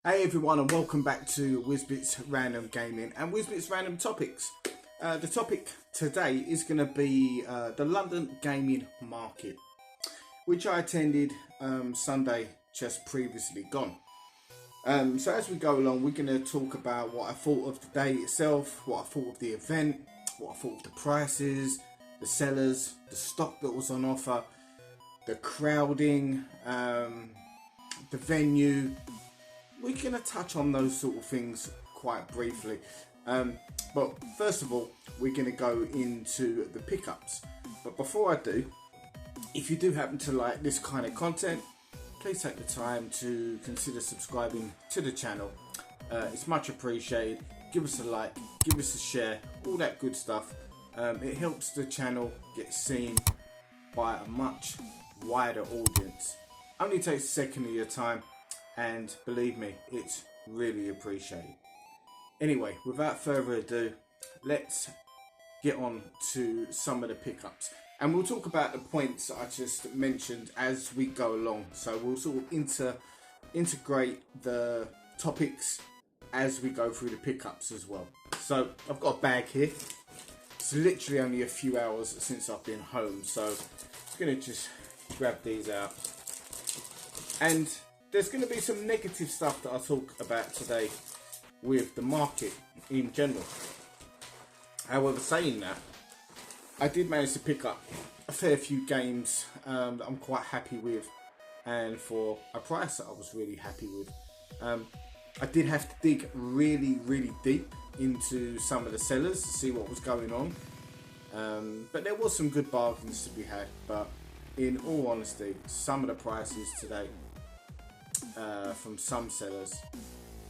Hey everyone, and welcome back to Wizbits Random Gaming and Wizbits Random Topics. The topic today is going to be the London Gaming Market, which I attended Sunday just previously gone. So as we go along, we're going to talk about what I thought of the day itself, what I thought of the event, what I thought of the prices, the sellers, the stock that was on offer, the crowding, the venue. We're going to touch on those sort of things quite briefly. But first of all, we're going to go into the pickups. But before I do, if you do happen to like this kind of content, please take the time to consider subscribing to the channel. It's much appreciated. Give us a like, give us a share, all that good stuff. It helps the channel get seen by a much wider audience. Only takes a second of your time, and believe me, it's really appreciated. Anyway, without further ado, let's get on to some of the pickups. And we'll talk about the points that I just mentioned as we go along. So we'll sort of integrate the topics as we go through the pickups as well. So I've got a bag here. It's literally only a few hours since I've been home. So I'm going to just grab these out. And there's going to be some negative stuff that I'll talk about today with the market in general. However, saying that, I did manage to pick up a fair few games that I'm quite happy with, and for a price that I was really happy with. I did have to dig really deep into some of the sellers to see what was going on. But there was some good bargains to be had. But in all honesty, some of the prices today from some sellers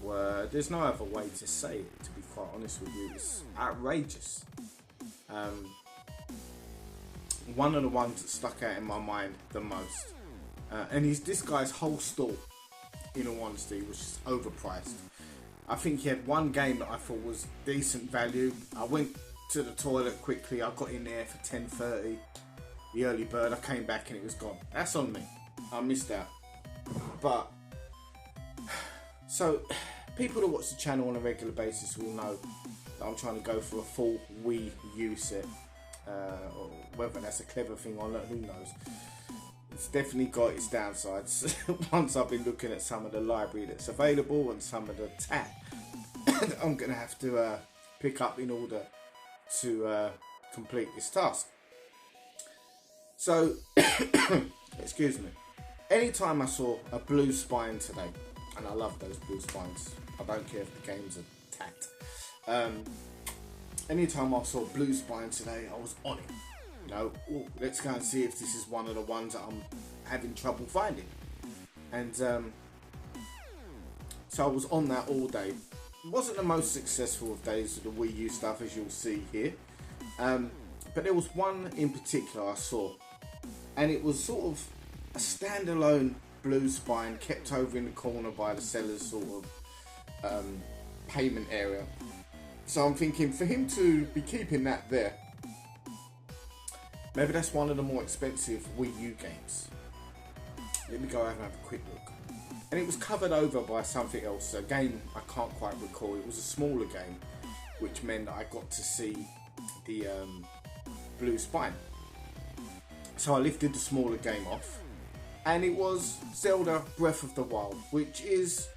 were, there's no other way to say it, to be quite honest with you, it's outrageous. One of the ones that stuck out in my mind the most, and this guy's whole store, in all honesty, was just overpriced. I think he had one game that I thought was decent value. I went to the toilet quickly, I got in there for 10:30, the early bird. I came back and it was gone. That's on me, I missed out. But so people that watch the channel on a regular basis will know that I'm trying to go for a full Wii U set. Or whether that's a clever thing or not, who knows. It's definitely got its downsides. Once I've been looking at some of the library that's available and some of the tech that I'm going to have to pick up in order to complete this task. So, excuse me. Anytime I saw a blue spine today, and I love those blue spines, I don't care if the game's a tact. Anytime I saw blue spine today, I was on it. You know, ooh, let's go and see if this is one of the ones that I'm having trouble finding. And so I was on that all day. It wasn't the most successful of days of the Wii U stuff, as you'll see here. But there was one in particular I saw, and it was sort of a standalone blue spine kept over in the corner by the seller's sort of payment area. So I'm thinking, for him to be keeping that there, maybe that's one of the more expensive Wii U games. Let me go and have a quick look. And it was covered over by something else, a game I can't quite recall. It was a smaller game, which meant that I got to see the blue spine. So I lifted the smaller game off, and it was Zelda Breath of the Wild, which is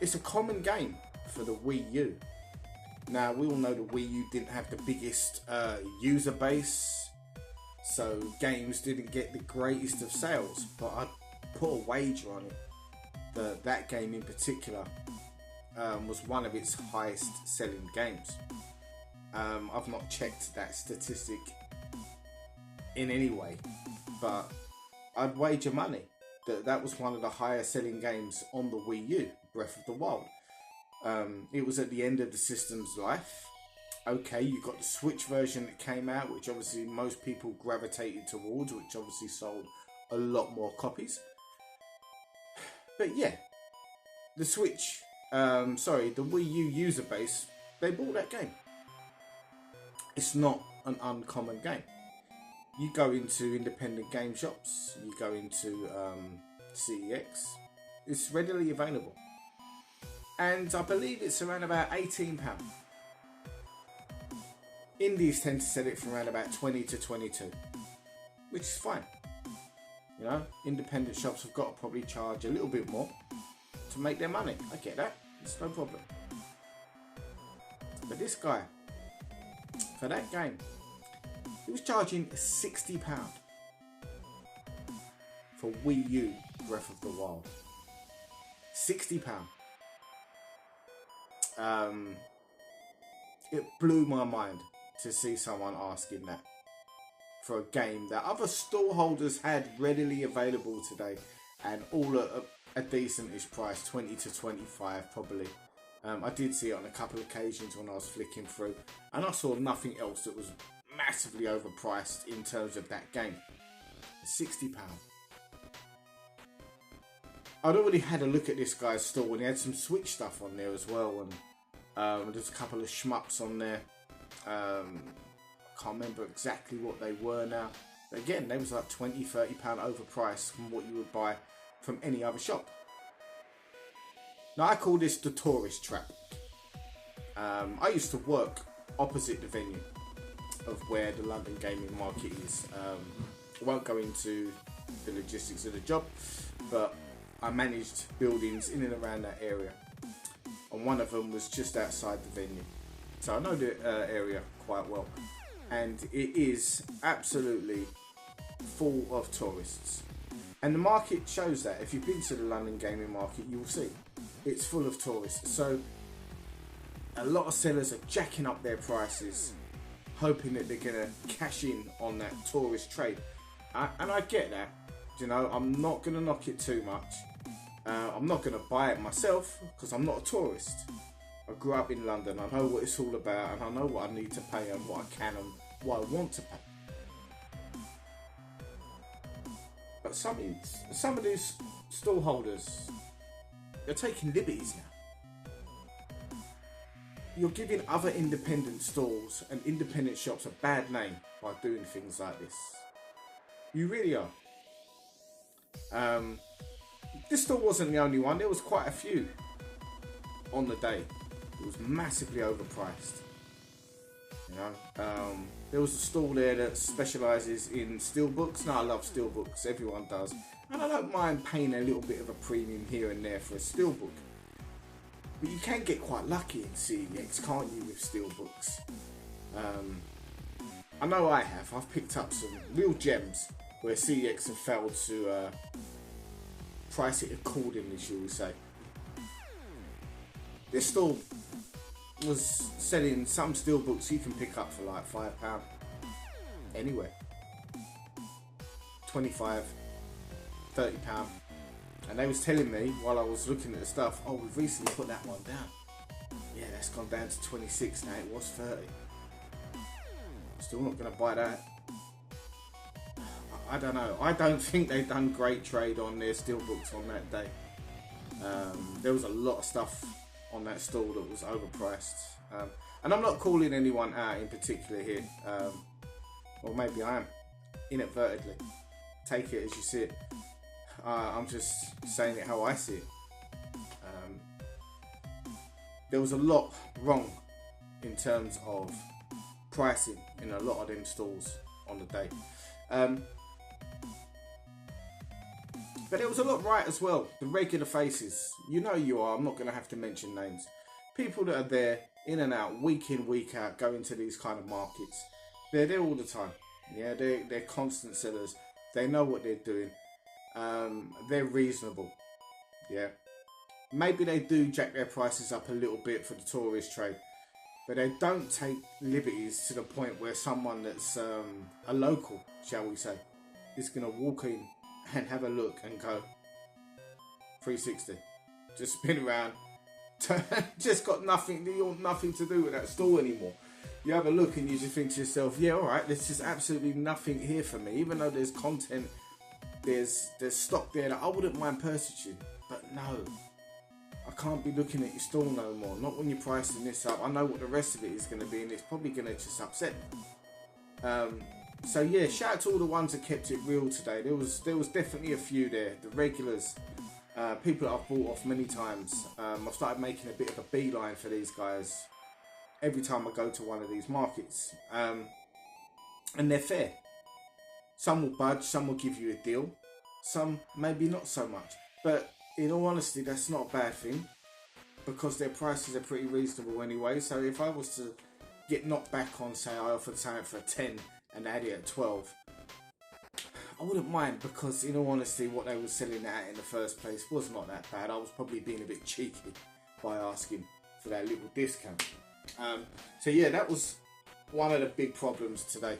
it's a common game for the Wii U. Now, we all know the Wii U didn't have the biggest user base, so games didn't get the greatest of sales, but I'd put a wager on it that game in particular was one of its highest selling games. I've not checked that statistic in any way, but I'd wager money that was one of the higher selling games on the Wii U, Breath of the Wild. It was at the end of the system's life. Okay, you got the Switch version that came out, which obviously most people gravitated towards, which obviously sold a lot more copies. But yeah, the the Wii U user base, they bought that game. It's not an uncommon game. You go into independent game shops, you go into CEX, it's readily available. and I believe it's around about £18. Indies tend to sell it for around about 20 to 22, which is fine. You know, independent shops have got to probably charge a little bit more to make their money. I get that, it's no problem. But this guy, for that game, he was charging £60 for Wii U Breath of the Wild. £60. It blew my mind to see someone asking that for a game that other store holders had readily available today, and all at a decentish price, 20 to 25 probably. I did see it on a couple of occasions when I was flicking through, and I saw nothing else that was massively overpriced in terms of that game. £60. I'd already had a look at this guy's store, and he had some Switch stuff on there as well, and there's a couple of shmups on there. I can't remember exactly what they were now, but again, they was like £20-30 overpriced from what you would buy from any other shop. Now, I call this the tourist trap. I used to work opposite the venue of where the London gaming market is. I won't go into the logistics of the job, but I managed buildings in and around that area, and one of them was just outside the venue, so I know the area quite well, and it is absolutely full of tourists, and the market shows that. If you've been to the London gaming market, you will see it's full of tourists. So a lot of sellers are jacking up their prices, hoping that they're gonna cash in on that tourist trade, and I get that. You know, I'm not gonna knock it too much. I'm not going to buy it myself because I'm not a tourist. I grew up in London. I know what it's all about, and I know what I need to pay and what I can and what I want to pay. But some of these stall holders, they're taking liberties now. You're giving other independent stalls and independent shops a bad name by doing things like this. You really are. This store wasn't the only one. There was quite a few on the day. It was massively overpriced. You know, there was a stall there that specialises in steelbooks. Now, I love steelbooks. Everyone does, and I don't mind paying a little bit of a premium here and there for a steelbook. But you can get quite lucky in CEX, can't you, with steelbooks? I know I have. I've picked up some real gems where CEX have failed to price it accordingly, shall we say. This store was selling some steelbooks you can pick up for like £5 anywhere. 25, £30. And they was telling me while I was looking at the stuff, oh, we've recently put that one down. Yeah, that's gone down to 26 now, it was 30. Still not going to buy that. I don't know. I don't think they've done great trade on their steelbooks on that day. There was a lot of stuff on that stall that was overpriced. And I'm not calling anyone out in particular here. Or maybe I am, inadvertently. Take it as you see it. I'm just saying it how I see it. There was a lot wrong in terms of pricing in a lot of them stalls on the day. But there was a lot right as well. The regular faces, you know you are, I'm not going to have to mention names. People that are there, in and out, week in, week out, going to these kind of markets. They're there all the time. Yeah, they're constant sellers. They know what they're doing. They're reasonable. Yeah. Maybe they do jack their prices up a little bit for the tourist trade. But they don't take liberties to the point where someone that's a local, shall we say, is going to walk in and have a look and go 360, just spin around, just got nothing to do with that store anymore. You have a look and you just think to yourself, yeah, all right, there's just absolutely nothing here for me. Even though there's content, there's stock there that I wouldn't mind purchasing, but no, I can't be looking at your store no more. Not when you're pricing this up. I know what the rest of it is going to be, and it's probably going to just upset me. So yeah, shout out to all the ones that kept it real today. There was definitely a few there. The regulars People that I've bought off many times. I've started making a bit of a beeline for these guys every time I go to one of these markets. And they're fair. Some will budge, some will give you a deal, some maybe not so much. But in all honesty, that's not a bad thing, because their prices are pretty reasonable anyway. So if I was to get knocked back on, say I offered something for a 10 and they had it at 12, I wouldn't mind, because in all honesty, what they were selling it at in the first place was not that bad. I was probably being a bit cheeky by asking for that little discount. So yeah, that was one of the big problems today.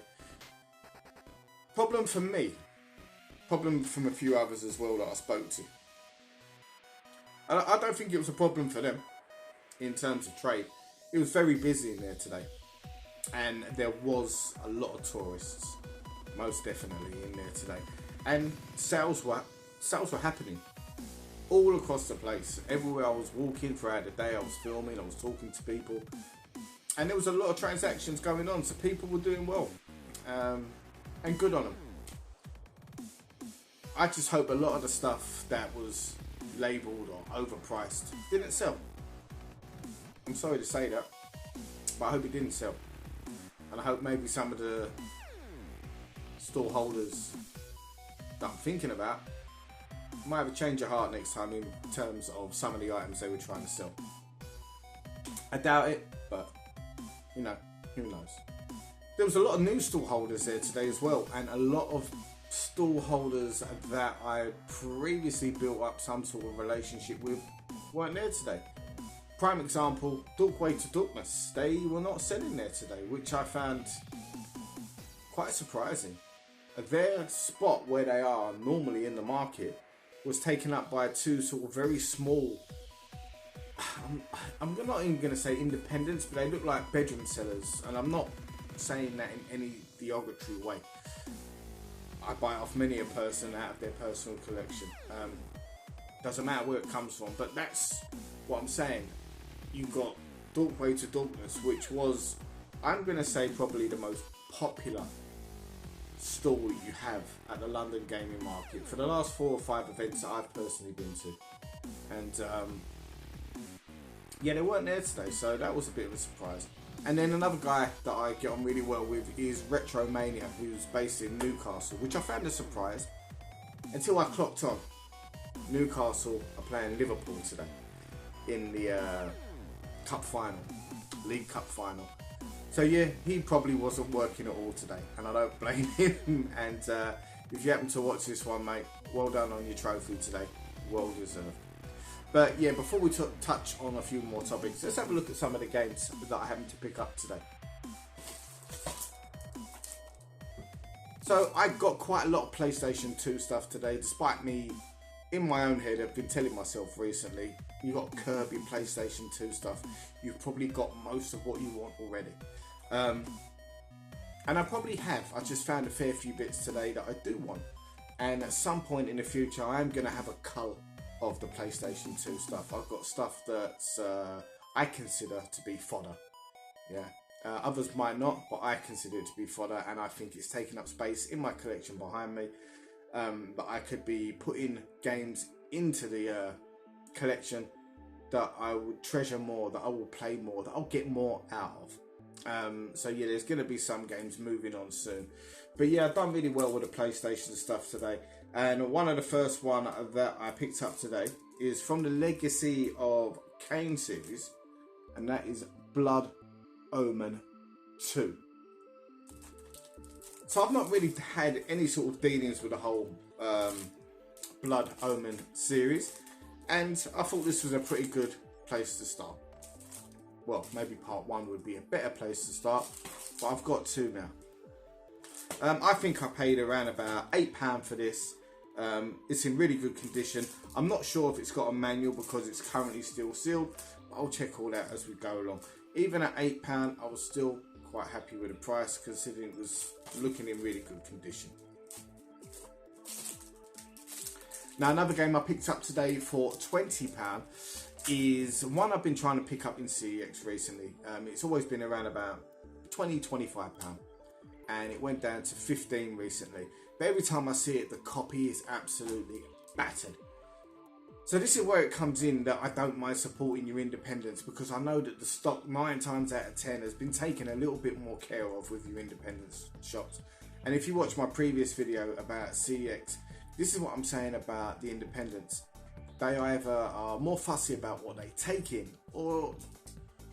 Problem for me, problem from a few others as well that I spoke to. I don't think it was a problem for them in terms of trade. It was very busy in there today, and there was a lot of tourists, most definitely, in there today. And sales were happening all across the place. Everywhere I was walking throughout the day, I was filming, I was talking to people, and there was a lot of transactions going on. So people were doing well. And good on them. I just hope a lot of the stuff that was labelled or overpriced didn't sell. I'm sorry to say that, but I hope it didn't sell. And I hope maybe some of the store holders that I'm thinking about might have a change of heart next time in terms of some of the items they were trying to sell. I doubt it, but you know, who knows. There was a lot of new stall holders there today as well, and a lot of stall holders that I previously built up some sort of relationship with weren't there today. Prime example, Dorkway to Dorkness. They were not selling there today, which I found quite surprising. Their spot where they are normally in the market was taken up by two sort of very small, I'm not even going to say independents, but they look like bedroom sellers, and I'm not saying that in any derogatory way. I buy off many a person out of their personal collection. Doesn't matter where it comes from, but that's what I'm saying. You got Dorkway to Dorkness, which was, I'm going to say, probably the most popular stall you have at the London gaming market for the last 4 or 5 events that I've personally been to. And yeah, they weren't there today, so that was a bit of a surprise. And then another guy that I get on really well with is Retromania, who's based in Newcastle, which I found a surprise until I clocked on. Newcastle are playing Liverpool today in the cup final, League Cup final. So yeah, he probably wasn't working at all today, and I don't blame him. And if you happen to watch this one, mate, well done on your trophy today, well deserved. But yeah, before we touch on a few more topics, let's have a look at some of the games that I happened to pick up today. So I got quite a lot of PlayStation 2 stuff today, despite me, in my own head, I've been telling myself recently, you got Kirby PlayStation 2 stuff, you've probably got most of what you want already. And I probably have. I just found a fair few bits today that I do want. And at some point in the future, I am going to have a cull of the PlayStation 2 stuff. I've got stuff that's I consider to be fodder. Yeah. Others might not, but I consider it to be fodder, and I think it's taking up space in my collection behind me. But I could be putting games into the collection that I would treasure more, that I will play more, that I'll get more out of. So yeah, there's going to be some games moving on soon. But yeah, I've done really well with the PlayStation stuff today. And one of the first one that I picked up today is from the Legacy of Kain series, and that is Blood Omen 2. So I've not really had any sort of dealings with the whole Blood Omen series, and I thought this was a pretty good place to start. Well, maybe part 1 would be a better place to start, but I've got 2 now. I think I paid around about £8 for this. It's in really good condition. I'm not sure if it's got a manual because it's currently still sealed, but I'll check all that as we go along. Even at £8, I was still quite happy with the price, considering it was looking in really good condition. Now, another game I picked up today for £20 is one I've been trying to pick up in CEX recently. It's always been around about £20-25, and it went down to 15 recently. But every time I see it, the copy is absolutely battered. So this is where it comes in that I don't mind supporting your independents, because I know that the stock 9 times out of 10 has been taken a little bit more care of with your independent shops. And if you watch my previous video about CEX, this is what I'm saying about the independents. They either are more fussy about what they take in, or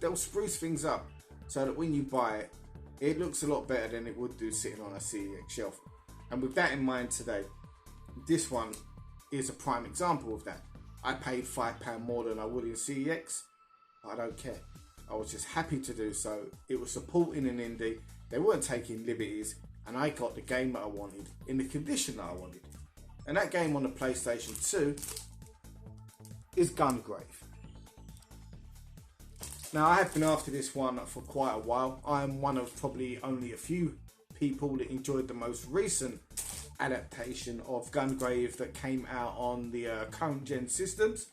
they'll spruce things up so that when you buy it, it looks a lot better than it would do sitting on a CEX shelf. And with that in mind today, this one is a prime example of that. I paid £5 more than I would in CEX. I don't care. I was just happy to do so. It was supporting an indie. They weren't taking liberties, and I got the game that I wanted in the condition that I wanted. And that game on the PlayStation 2 is Gungrave. Now, I have been after this one for quite a while. I am one of probably only a few people that enjoyed the most recent adaptation of Gungrave that came out on the current gen systems.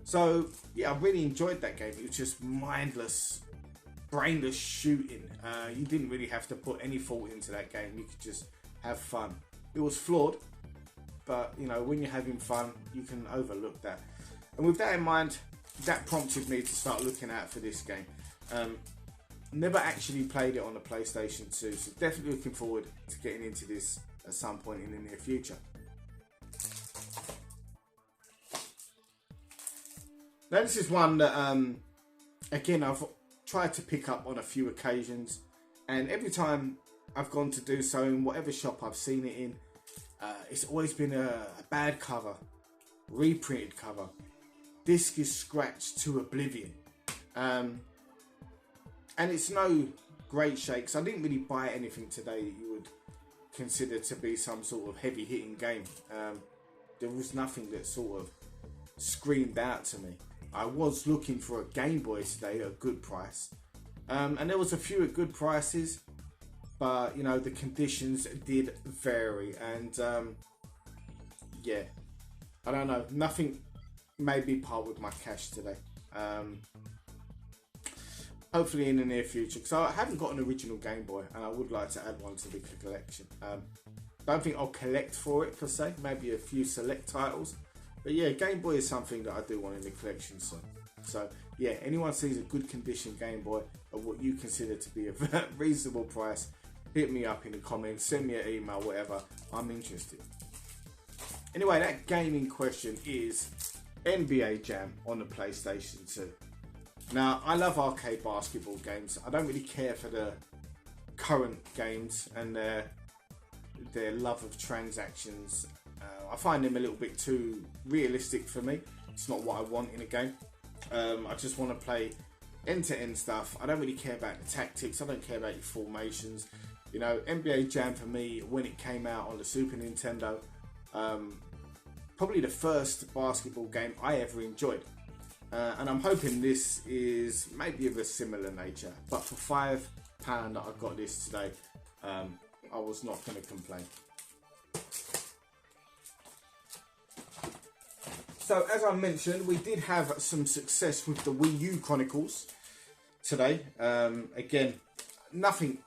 So yeah, I really enjoyed that game. It was just mindless, brainless shooting. You didn't really have to put any thought into that game. You could just have fun. It was flawed, but you know, when you're having fun, you can overlook that. And with that in mind, that prompted me to start looking out for this game. Never actually played it on the PlayStation 2, so definitely looking forward to getting into this at some point in the near future. Now this is one that again I've tried to pick up on a few occasions, and every time I've gone to do so in whatever shop I've seen it in, it's always been a bad cover, reprinted cover, disc is scratched to oblivion, and it's no great shakes. I didn't really buy anything today that you would consider to be some sort of heavy hitting game. There was nothing that sort of screamed out to me. I was looking for a Game Boy today at a good price, and there was a few at good prices, but you know, the conditions did vary, and yeah, I don't know, nothing made me part with my cash today. Hopefully in the near future, because I haven't got an original Game Boy and I would like to add one to the collection. Don't think I'll collect for it per se, maybe a few select titles, but yeah, Game Boy is something that I do want in the collection soon. So yeah, anyone sees a good condition Game Boy at what you consider to be a reasonable price, hit me up in the comments, send me an email, whatever, I'm interested. Anyway, that game in question is NBA Jam on the PlayStation 2. Now, I love arcade basketball games. I don't really care for the current games and their love of transactions. I find them a little bit too realistic for me. It's not what I want in a game. I just want to play end-to-end stuff. I don't really care about the tactics. I don't care about your formations. You know, NBA Jam for me, when it came out on the Super Nintendo, probably the first basketball game I ever enjoyed. And I'm hoping this is maybe of a similar nature, but for £5 that I got this today, I was not going to complain. So as I mentioned, we did have some success with the Wii U Chronicles today. Again, nothing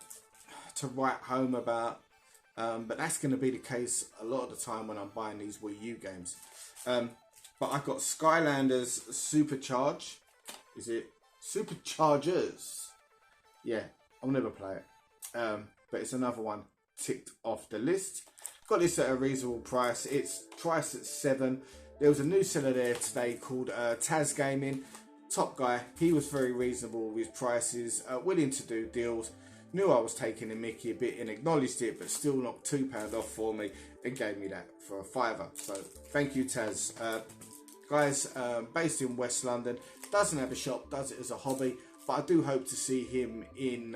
to write home about, but that's going to be the case a lot of the time when I'm buying these Wii U games. But I got Skylanders Supercharge. Is it Superchargers? Yeah, I'll never play it. But it's another one ticked off the list. Got this at a reasonable price. It's priced at £7. There was a new seller there today called Taz Gaming. Top guy. He was very reasonable with his prices. Willing to do deals. Knew I was taking the mickey a bit and acknowledged it, but still knocked £2 off for me and gave me that for a £5. So thank you, Taz. Guys, based in West London, doesn't have a shop, does it as a hobby, but I do hope to see him in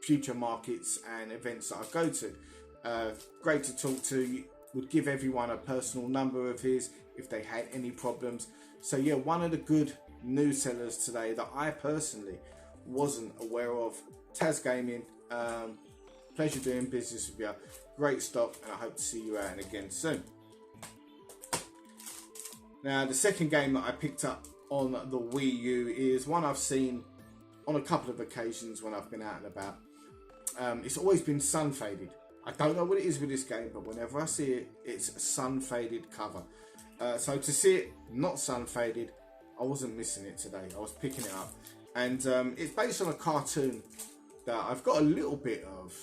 future markets and events that I go to. Great to talk to, would give everyone a personal number of his if they had any problems. So yeah, one of the good new sellers today that I personally wasn't aware of. Taz Gaming, pleasure doing business with you. Great stock, and I hope to see you out again soon. Now, the second game that I picked up on the Wii U is one I've seen on a couple of occasions when I've been out and about. It's always been sun faded. I don't know what it is with this game, but whenever I see it, it's a sun faded cover. So to see it not sun faded, I wasn't missing it today. I was picking it up, and it's based on a cartoon that I've got a little bit of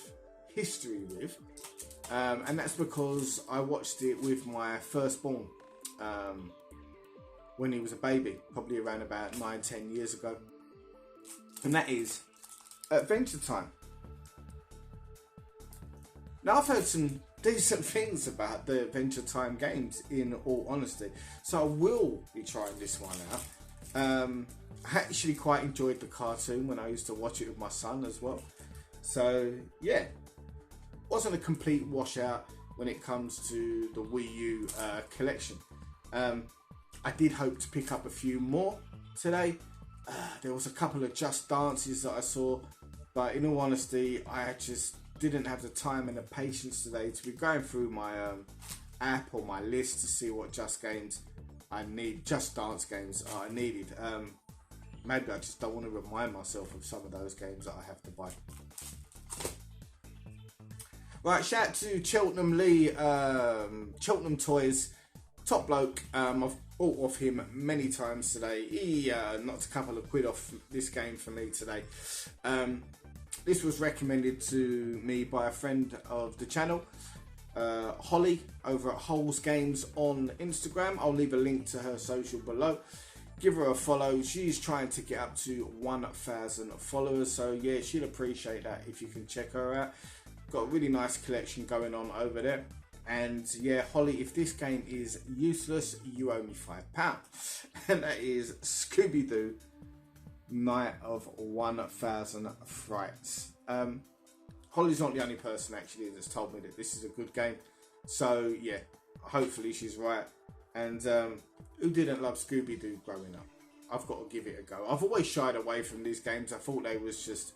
history with, and that's because I watched it with my firstborn when he was a baby, probably around about 9-10 years ago, and that is Adventure Time. Now, I've heard some decent things about the Adventure Time games, in all honesty, so I will be trying this one out. I actually quite enjoyed the cartoon when I used to watch it with my son as well. So yeah, wasn't a complete washout when it comes to the Wii U collection. I did hope to pick up a few more today. There was a couple of Just Dances that I saw, but in all honesty, I just didn't have the time and the patience today to be going through my app or my list to see what Just Dance games I needed. Maybe I just don't want to remind myself of some of those games that I have to buy. Right, shout out to Cheltenham Lee, Cheltenham Toys, top bloke. I've bought off him many times today. He knocked a couple of quid off this game for me today. This was recommended to me by a friend of the channel, Holly, over at Holes Games on Instagram. I'll leave a link to her social below. Give her a follow. She's trying to get up to 1,000 followers, so yeah, she'll appreciate that if you can check her out. Got a really nice collection going on over there. And yeah, Holly, if this game is useless, you owe me £5. And that is Scooby-Doo Night of 1,000 Frights. Holly's not the only person actually that's told me that this is a good game. So yeah, hopefully she's right. And who didn't love Scooby-Doo growing up? I've got to give it a go. I've always shied away from these games. I thought they was just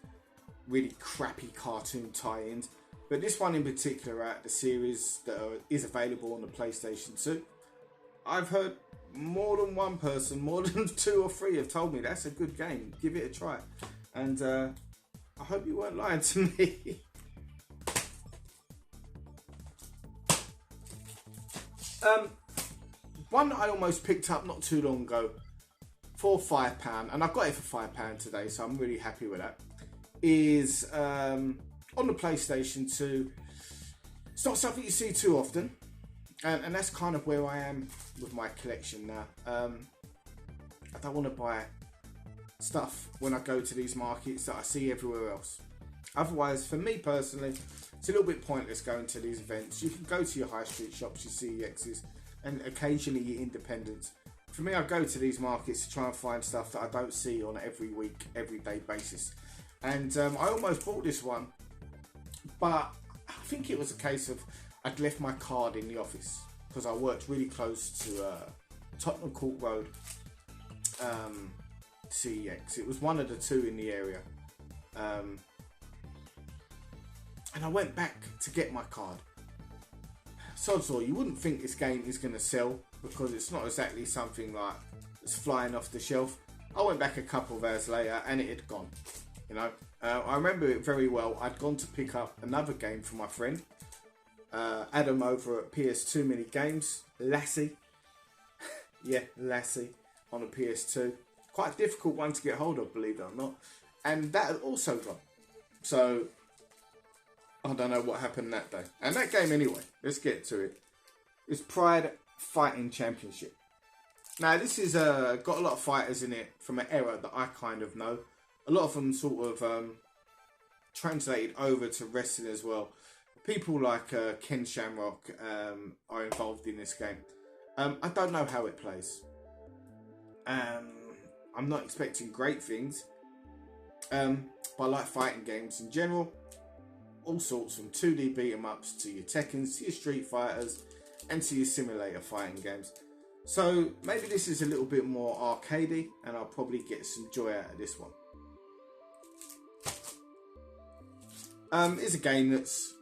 really crappy cartoon tie-ins. But this one in particular, out the series that is available on the PlayStation 2, I've heard more than one person, more than 2 or 3 have told me that's a good game. Give it a try. And I hope you weren't lying to me. One that I almost picked up not too long ago for £5, and I've got it for £5 today, so I'm really happy with that, is on the PlayStation 2. It's not something you see too often, and that's kind of where I am with my collection now. I don't want to buy stuff when I go to these markets that I see everywhere else. Otherwise, for me personally, it's a little bit pointless going to these events. You can go to your high street shops, your CEXs, and occasionally your independents. For me, I go to these markets to try and find stuff that I don't see on an every week, everyday basis. And I almost bought this one, but I think it was a case of I'd left my card in the office because I worked really close to Tottenham Court Road CEX. It was one of the two in the area. And I went back to get my card. Sod's law, you wouldn't think this game is going to sell because it's not exactly something like it's flying off the shelf. I went back a couple of hours later and it had gone. You know, I remember it very well. I'd gone to pick up another game for my friend Adam over at PS2 Mini Games, Lassie. Yeah, Lassie on a PS2. Quite a difficult one to get hold of, believe it or not. And that had also gone. So I don't know what happened that day. And that game anyway, let's get to it. It's Pride Fighting Championship. Now this is got a lot of fighters in it from an era that I kind of know. A lot of them sort of translated over to wrestling as well. People like Ken Shamrock are involved in this game. I don't know how it plays. I'm not expecting great things. But I like fighting games in general. All sorts, from 2D beat 'em ups to your Tekkens, to your Street Fighters, and to your simulator fighting games. So maybe this is a little bit more arcadey, and I'll probably get some joy out of this one. It's a game that's,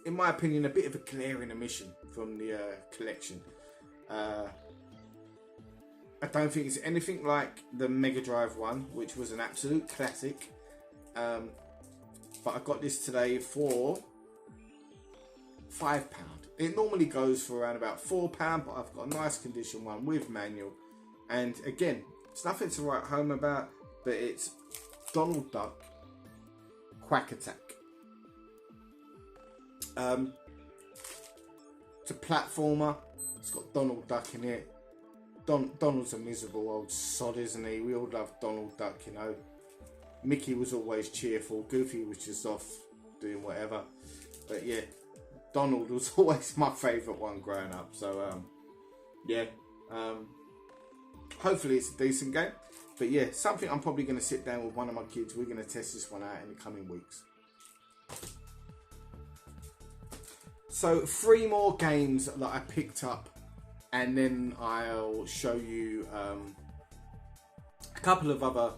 in my opinion, a bit of a glaring omission from the collection. I don't think it's anything like the Mega Drive one, which was an absolute classic. But I got this today for £5. It normally goes for around about £4, but I've got a nice condition one with manual. And again, it's nothing to write home about, but it's Donald Duck Quack Attack. It's a platformer. It's got Donald Duck in it. Donald's a miserable old sod, isn't he? We all love Donald Duck, you know. Mickey was always cheerful. Goofy was just off doing whatever. But yeah, Donald was always my favourite one growing up. So yeah, hopefully it's a decent game. But yeah, something I'm probably going to sit down with one of my kids. We're going to test this one out in the coming weeks. So 3 more games that I picked up, and then I'll show you a couple of other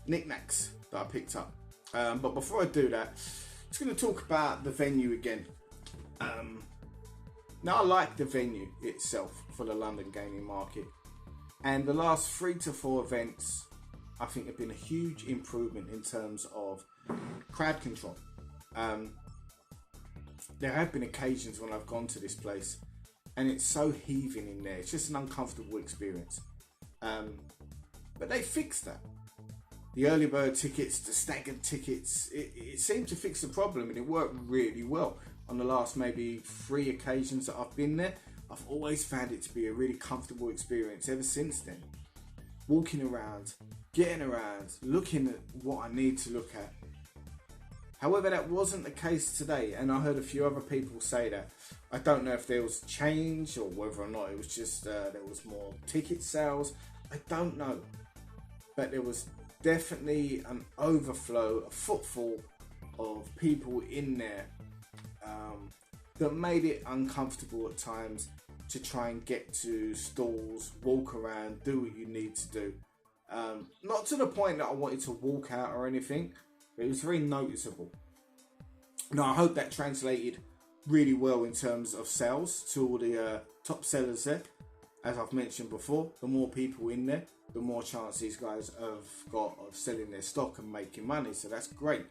knickknacks that I picked up. But before I do that, I'm just going to talk about the venue again. Now, I like the venue itself for the London gaming market, and the last 3 to 4 events I think have been a huge improvement in terms of crowd control. There have been occasions when I've gone to this place and it's so heaving in there. It's just an uncomfortable experience. But they fixed that. The early bird tickets, the staggered tickets, it seemed to fix the problem, and it worked really well. On the last maybe 3 occasions that I've been there, I've always found it to be a really comfortable experience ever since then. Walking around, getting around, looking at what I need to look at. However, that wasn't the case today, and I heard a few other people say that. I don't know if there was change or whether or not it was just there was more ticket sales. I don't know. But there was definitely an overflow, a footfall of people in there that made it uncomfortable at times to try and get to stalls, walk around, do what you need to do. Not to the point that I wanted to walk out or anything, but it was very noticeable. Now, I hope that translated really well in terms of sales to all the top sellers there. As I've mentioned before, the more people in there, the more chance these guys have got of selling their stock and making money, so that's great.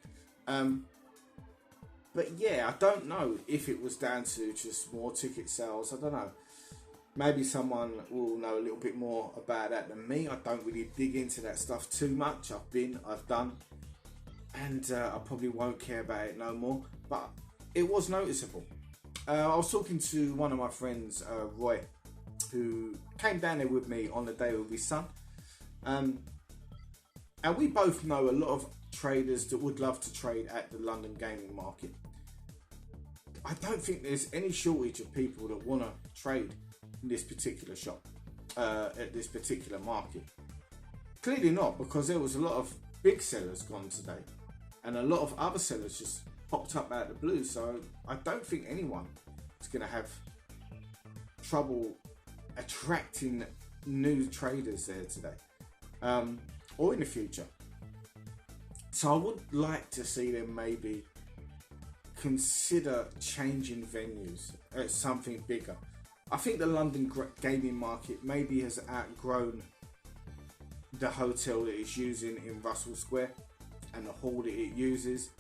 But yeah, I don't know if it was down to just more ticket sales. I don't know. Maybe someone will know a little bit more about that than me. I don't really dig into that stuff too much. I've done, and I probably won't care about it no more. But it was noticeable. I was talking to one of my friends, Roy, who came down there with me on the day with his son. And we both know a lot of traders that would love to trade at the London gaming market. I don't think there's any shortage of people that want to trade in this particular shop, at this particular market. Clearly not, because there was a lot of big sellers gone today, and a lot of other sellers just popped up out of the blue. So I don't think anyone is going to have trouble attracting new traders there today, or in the future. So I would like to see them maybe consider changing venues at something bigger. I think the London gaming market maybe has outgrown the hotel that it's using in Russell Square and the hall that it uses.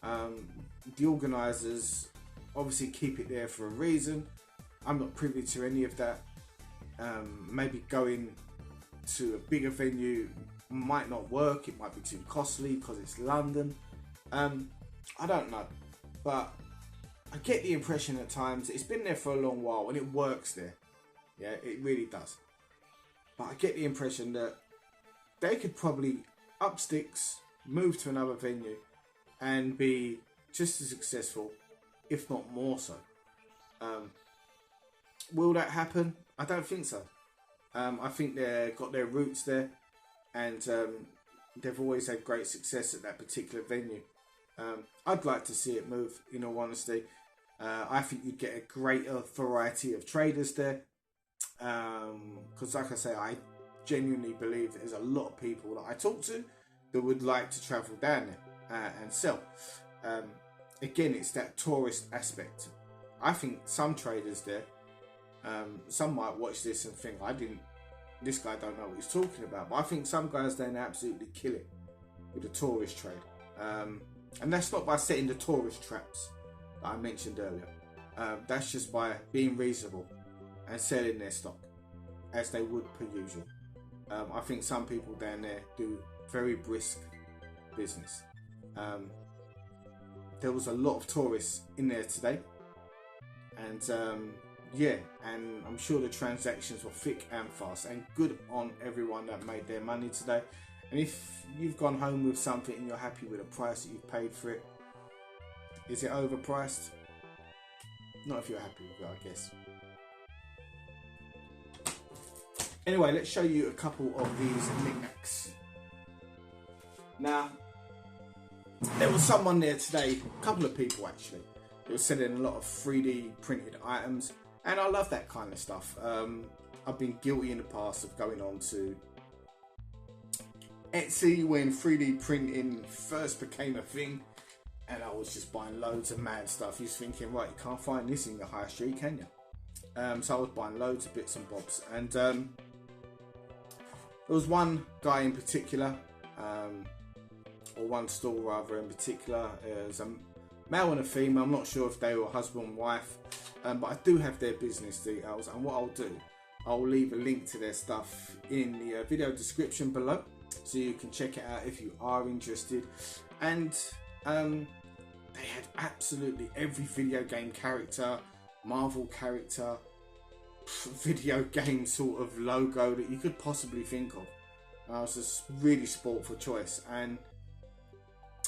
The organisers obviously keep it there for a reason. I'm not privy to any of that. Maybe going to a bigger venue might not work. It might be too costly because it's London. I don't know, but I get the impression at times it's been there for a long while and it works there. Yeah, it really does. But I get the impression that they could probably up sticks, move to another venue, and be just as successful, if not more so. Will that happen? I don't think so. I think they've got their roots there, and they've always had great success at that particular venue. I'd like to see it move, in all honesty. I think you'd get a greater variety of traders there. Because like I say, I genuinely believe there's a lot of people that I talk to that would like to travel down there and sell. Again, it's that tourist aspect. I think some traders there, some might watch this and think, this guy don't know what he's talking about. But I think some guys then absolutely kill it with the tourist trade. And that's not by setting the tourist traps that I mentioned earlier. That's just by being reasonable and selling their stock as they would per usual. I think some people down there do very brisk business. There was a lot of tourists in there today, and yeah, and I'm sure the transactions were thick and fast, and good on everyone that made their money today. And if you've gone home with something and you're happy with the price that you've paid for it, is it overpriced? Not if you're happy with it, I guess. Anyway, let's show you a couple of these knickknacks. Now, there was someone there today, a couple of people actually, they were selling a lot of 3D printed items, and I love that kind of stuff. I've been guilty in the past of going on to Etsy when 3D printing first became a thing, and I was just buying loads of mad stuff. You're thinking, right, you can't find this in the high street, can you? So I was buying loads of bits and bobs, and there was one guy in particular, or one store rather in particular. It was a male and a female. I'm not sure if they were husband and wife, but I do have their business details, and what I'll do, I'll leave a link to their stuff in the video description below, so you can check it out if you are interested. And they had absolutely every video game character, Marvel character, video game sort of logo that you could possibly think of. And I was just really spoilt for choice, and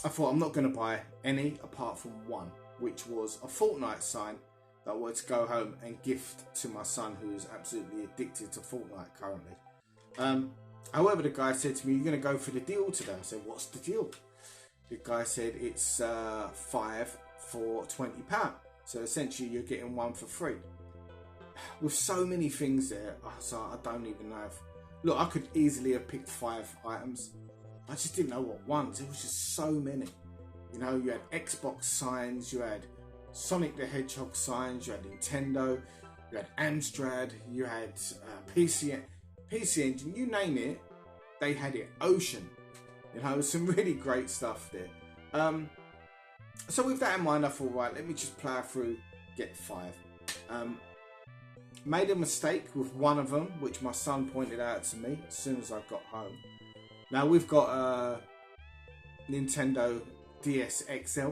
I thought I'm not going to buy any apart from one, which was a Fortnite sign that I wanted to go home and gift to my son, who is absolutely addicted to Fortnite currently. However, the guy said to me, "You're going to go for the deal today?" I said, "What's the deal?" The guy said it's 5 for £20. So essentially you're getting one for free. With so many things there, I don't even know if... Look, I could easily have picked 5 items. I just didn't know what ones. It was just so many. You know, you had Xbox signs, you had Sonic the Hedgehog signs, you had Nintendo, you had Amstrad, you had PC Engine, you name it, they had it. Ocean. You know, some really great stuff there. So with that in mind, I thought, right, let me just plow through, get 5. Made a mistake with one of them, which my son pointed out to me as soon as I got home. Now we've got a Nintendo DS XL,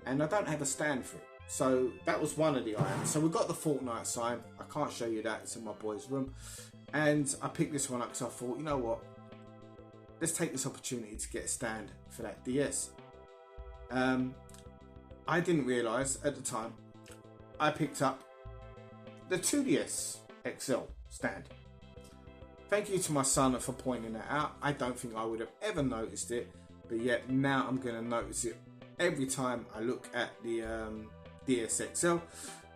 and I don't have a stand for it. So that was one of the items. So we got the Fortnite sign. I can't show you that, it's in my boy's room. And I picked this one up because I thought, you know what? Let's take this opportunity to get a stand for that DS. I didn't realise at the time I picked up the 2DS XL stand. Thank you to my son for pointing that out. I don't think I would have ever noticed it, but yet now I'm going to notice it every time I look at the DS XL.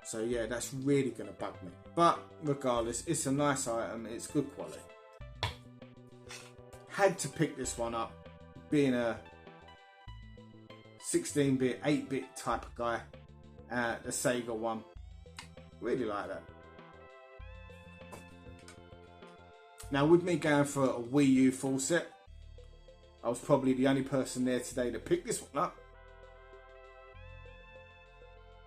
So yeah, that's really going to bug me. But regardless, it's a nice item, it's good quality. Had to pick this one up, being a 16-bit, 8-bit type of guy. The Sega one, really like that. Now with me going for a Wii U full set, I was probably the only person there today that picked this one up.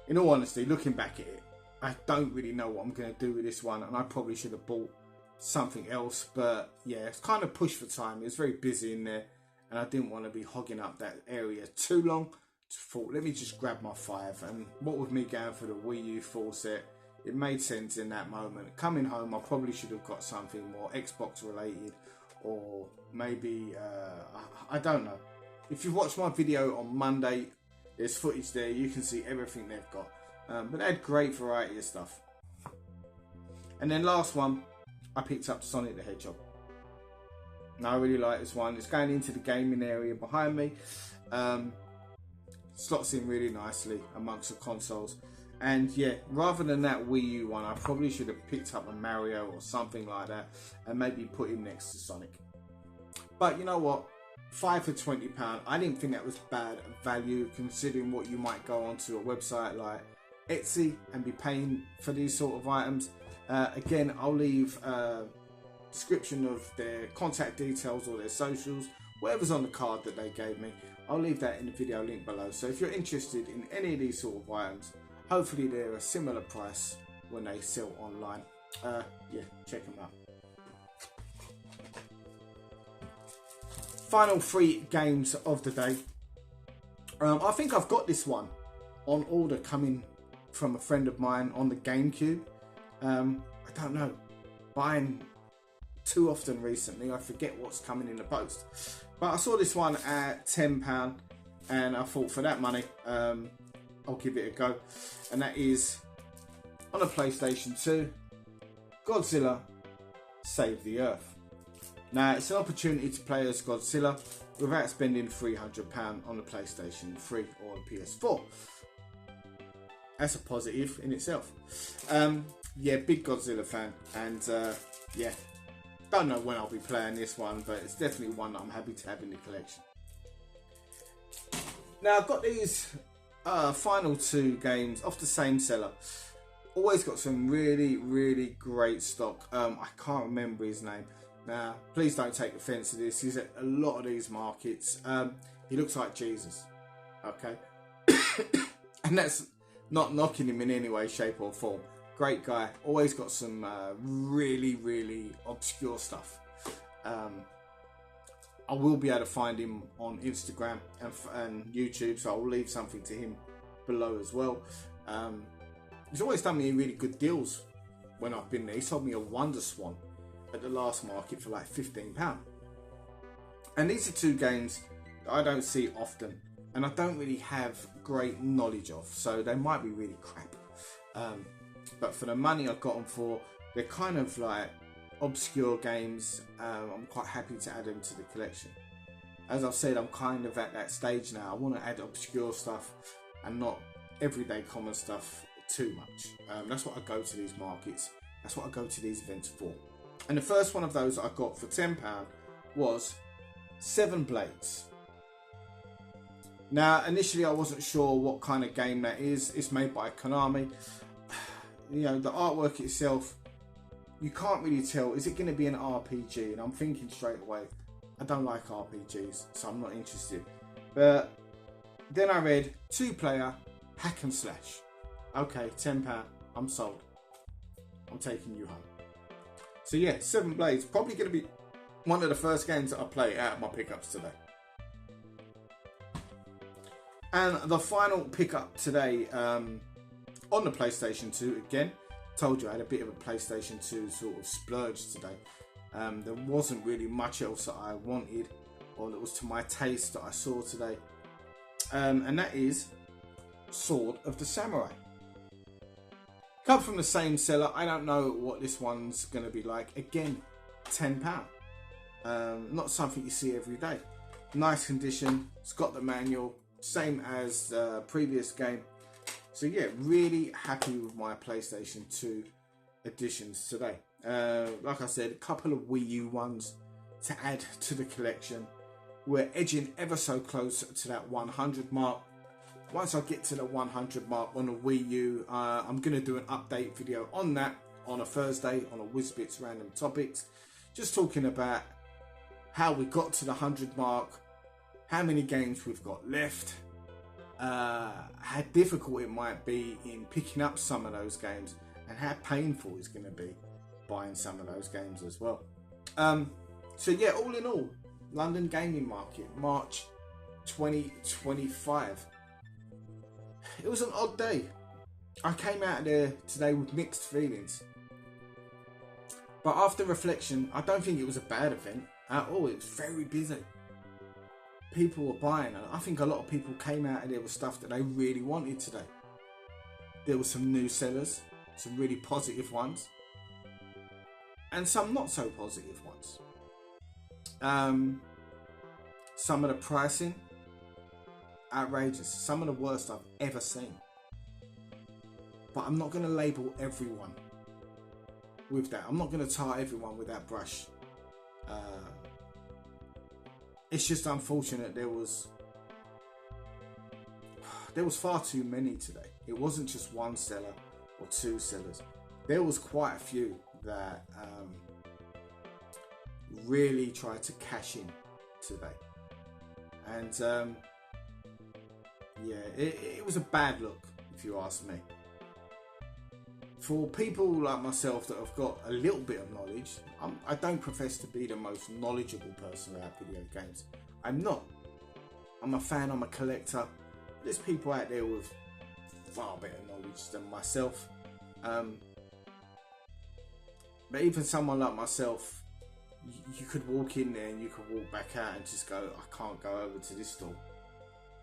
In all honesty, looking back at it, I don't really know what I'm going to do with this one, and I probably should have bought something else, but yeah, it's kind of pushed for time. It was very busy in there, and I didn't want to be hogging up that area too long. Just thought, let me just grab my 5, and what with me going for the Wii U full set, it made sense in that moment. Coming home, I probably should have got something more Xbox related, or maybe, I don't know. If you've watched my video on Monday, there's footage there, you can see everything they've got. But they had great variety of stuff. And then last one, I picked up Sonic the Hedgehog. Now I really like this one. It's going into the gaming area behind me. Slots in really nicely amongst the consoles. And yeah, rather than that Wii U one, I probably should have picked up a Mario or something like that, and maybe put him next to Sonic. But you know what? 5 for £20. I didn't think that was bad value, considering what you might go onto a website like Etsy and be paying for these sort of items. Again, I'll leave a description of their contact details or their socials, whatever's on the card that they gave me. I'll leave that in the video link below. So if you're interested in any of these sort of items, Hopefully they're a similar price when they sell online. Yeah, check them out. Final 3 games of the day. I think I've got this one on order coming from a friend of mine on the GameCube. I don't know, buying too often recently, I forget what's coming in the post. But I saw this one at £10 and I thought for that money, I'll give it a go. And that is on a PlayStation 2, Godzilla Save the Earth. Now it's an opportunity to play as Godzilla without spending £300 on the PlayStation 3 or the PS4. That's a positive in itself. Yeah, big Godzilla fan, and yeah, don't know when I'll be playing this one, but it's definitely one that I'm happy to have in the collection. Now I've got these final 2 games off the same seller. Always got some really great stock. I can't remember his name. Now, please don't take offence to this. He's at a lot of these markets. He looks like Jesus. Okay, and that's not knocking him in any way, shape or form. Great guy. Always got some really obscure stuff. I will be able to find him on Instagram and YouTube, so I'll leave something to him below as well. He's always done me really good deals when I've been there. He sold me a Wonder Swan at the last market for like £15. And these are 2 games that I don't see often and I don't really have great knowledge of, so they might be really crap. But for the money I got them for, they're kind of like obscure games. I'm quite happy to add them to the collection. As I've said, I'm kind of at that stage now. I want to add obscure stuff and not everyday common stuff too much. That's what I go to these markets. That's what I go to these events for. And the first one of those I got for £10 was 7 Blades. Now, initially I wasn't sure what kind of game that is. It's made by Konami. You know, the artwork itself, you can't really tell. Is it going to be an RPG? And I'm thinking straight away, I don't like RPGs, so I'm not interested. But then I read 2-player hack and slash. Okay, £10, I'm sold. I'm taking you home. So yeah, 7 Blades, probably going to be one of the first games that I play out of my pickups today. And the final pickup today, on the PlayStation 2 again. Told you I had a bit of a PlayStation 2 sort of splurge today. There wasn't really much else that I wanted or that was to my taste that I saw today. And that is Sword of the Samurai. Come from the same seller. I don't know what this one's going to be like. Again, £10. Not something you see every day. Nice condition. It's got the manual. Same as the previous game. So yeah, really happy with my PlayStation 2 additions today. Like I said, a couple of Wii U ones to add to the collection. We're edging ever so close to that 100 mark. Once I get to the 100 mark on the Wii U, I'm going to do an update video on that on a Thursday on a Whizbits Random Topics. Just talking about how we got to the 100 mark, how many games we've got left, how difficult it might be in picking up some of those games, and how painful it's going to be buying some of those games as well. So yeah, all in all, London Gaming Market, March 2025. It was an odd day. I came out of there today with mixed feelings. But after reflection, I don't think it was a bad event at all. It was very busy. People were buying. I think a lot of people came out of there with stuff that they really wanted today. There were some new sellers, some really positive ones, and some not so positive ones. Some of the pricing, outrageous. Some of the worst I've ever seen. But I'm not going to label everyone with that. I'm not going to tar everyone with that brush. It's just unfortunate there was far too many today. It wasn't just one seller or two sellers. There was quite a few that really tried to cash in today. And yeah, it was a bad look. if you ask me. For people like myself that have got a little bit of knowledge, I don't profess to be the most knowledgeable person about video games. I'm not. I'm a fan, I'm a collector. There's people out there with far better knowledge than myself. But even someone like myself, you could walk in there and you could walk back out and just go, I can't go over to this store.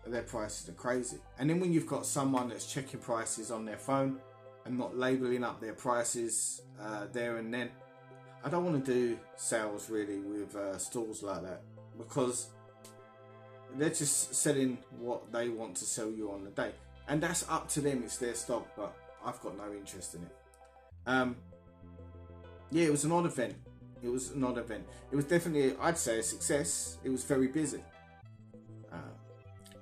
Their prices are crazy. And then when you've got someone that's checking prices on their phone and not labelling up their prices there and then, I don't want to do sales really with stores like that, because they're just selling what they want to sell you on the day, and that's up to them. It's their stock, but I've got no interest in it. Yeah, it was an odd event. It was definitely, I'd say, a success. It was very busy.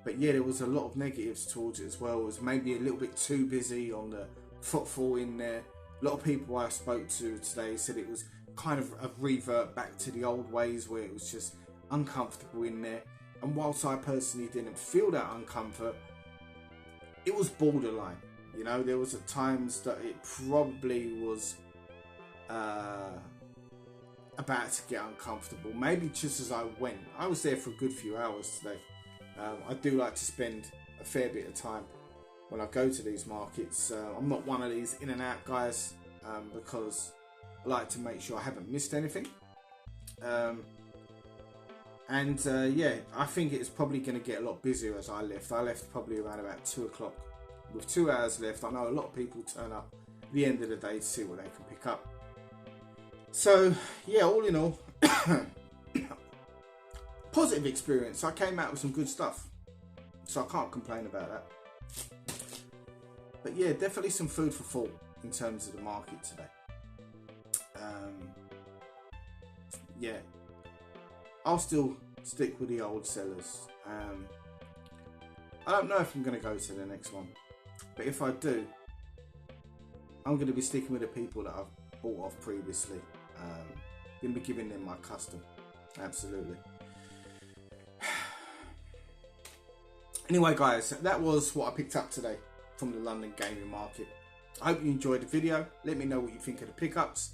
But yeah, there was a lot of negatives towards it as well. It was maybe a little bit too busy on the footfall in there. A lot of people I spoke to today said it was kind of a revert back to the old ways, where it was just uncomfortable in there. And whilst I personally didn't feel that uncomfort, it was borderline. You know, there was at times that it probably was about to get uncomfortable. Maybe just as I went. I was there for a good few hours today. I do like to spend a fair bit of time when I go to these markets. I'm not one of these in and out guys, because I like to make sure I haven't missed anything. Yeah, I think it's probably going to get a lot busier as I left. I left probably around about 2 o'clock. With 2 hours left, I know a lot of people turn up at the end of the day to see what they can pick up. So, yeah, all in all, positive experience. I came out with some good stuff, so I can't complain about that. But yeah, definitely some food for thought in terms of the market today. Yeah, I'll still stick with the old sellers. I don't know if I'm going to go to the next one, but if I do, I'm going to be sticking with the people that I've bought off previously. Going to be giving them my custom. Absolutely. Anyway guys, that was what I picked up today from the London gaming market. I hope you enjoyed the video. Let me know what you think of the pickups,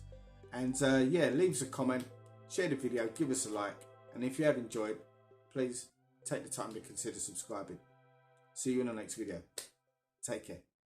and yeah, leave us a comment, share the video, give us a like, and if you have enjoyed, please take the time to consider subscribing. See you in the next video. Take care.